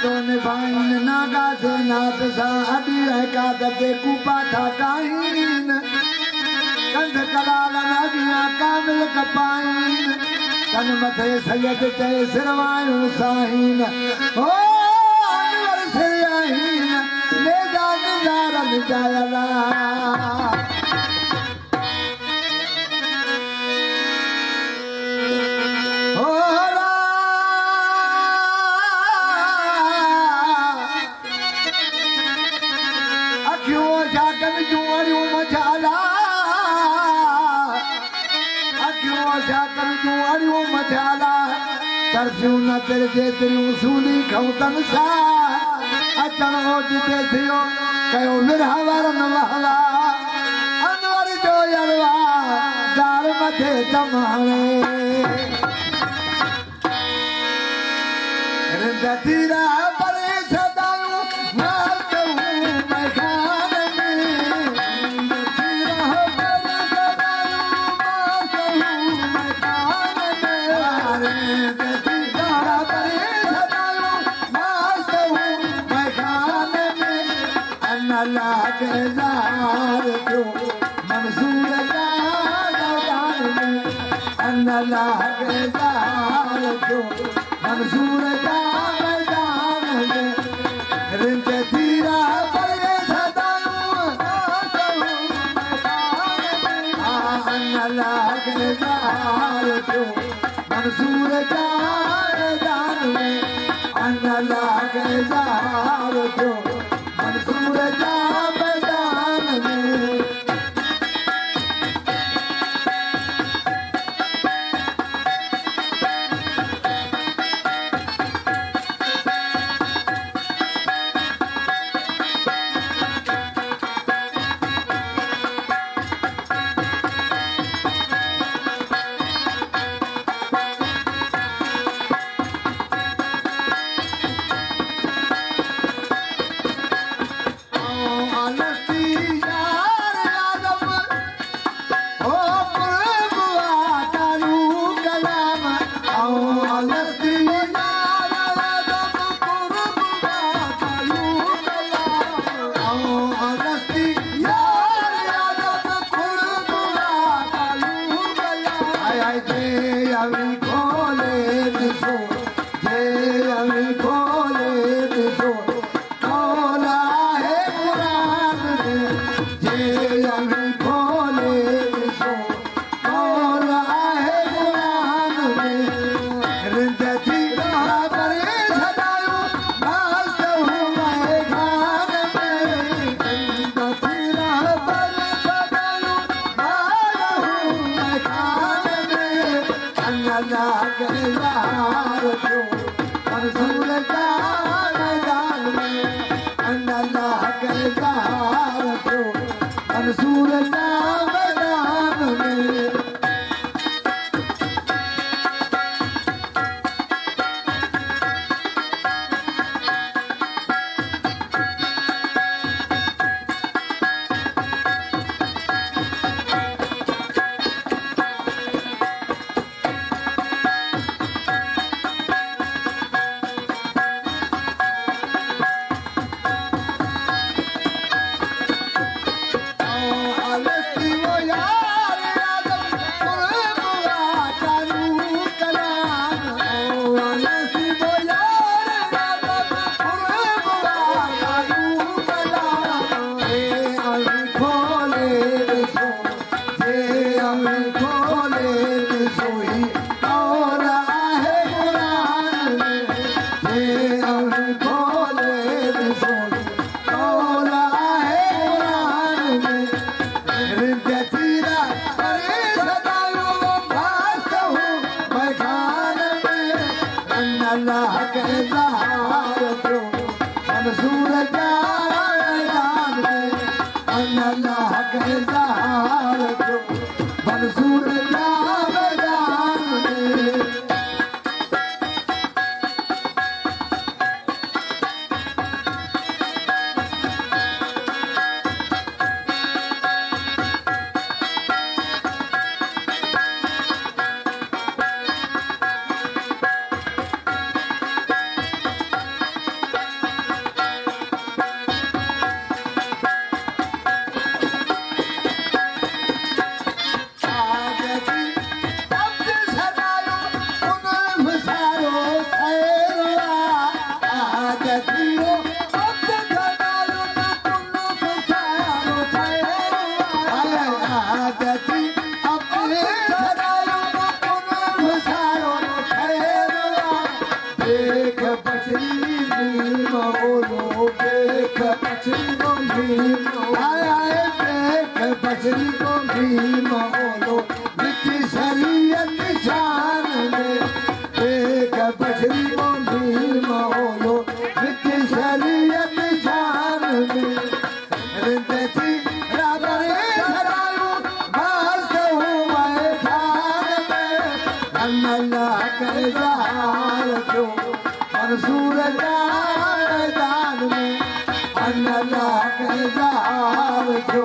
तो निभाइन नागा से नाथ सा अभी है का दते कुपा था काइन कंध कलाल नागिया कामिल कपाइन तन मथे सैयद ते सिरवायूं साहीन ओ अनवर सिरयाहीन नेजा निजारा निजायला तरसियूं न तेरे जेतिरियूं सूली खौतन सा अचण ओजिते थियो कयो विरह वरन वहवा अनवर जो यरवा दार मथे तमाणे रिंद थीरा परे सदायूं मातूं मैदान में रिंद थीरा परे सदायूं मातूं मैदान में अल्लाह के ज़ार जो मंसूर का मैदान में अल्लाह के ज़ार जो मंसूर का मैदान में रिंद थीरा परे सदायूं अल्लाह के ज़ार जो मंसूर का मैदान में अल्लाह के ज़ार जो मंसूर का मैदान में थियो अब घनायो न कुनो फसायो आया आदती अब घनायो न कुनो फसायो देख बछड़ी नीम बोलो देख बछड़ी को नीम आया देख बछड़ी को नीम बोलो बिच शरीयत शान में देख बछड़ी को नीम बोलो बिच शरीयत शान में रिंदती राबरे सरायो मस्त हूँ मैं खान में अल्लाह के जार जो मंसूर का मैदान में अल्लाह के जार जो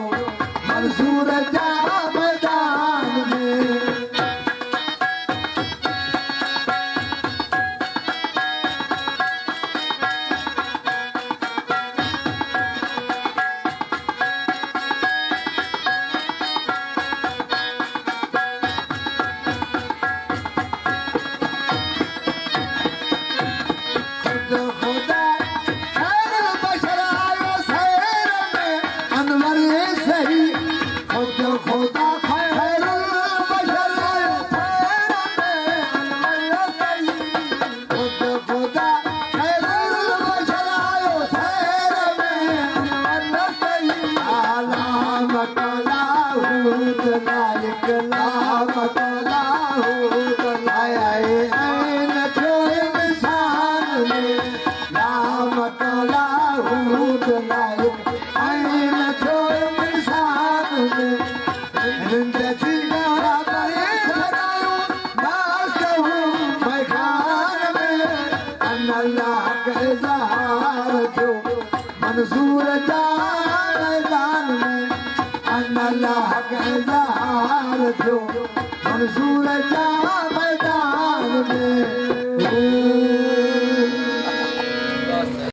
मंसूर का मैदान में खुदा खैर बशर आयो सैर में अनवर सही खुदा खैर बशर आयो सैर में अनवर सही खुदा खैर बशर आयो सैर में अनवर सही आलामत लाहूत नायक लामत लाहूत आए ऐन जो इंसान में लामत लाहूत नायक ऐन जो इंसान में जिंदगी गारा करे सदायो नास्त हूँ मैं खान में अल्लाह के जार जो मंसूर जा मैदान में अल्लाह के जार जो मंसूर जा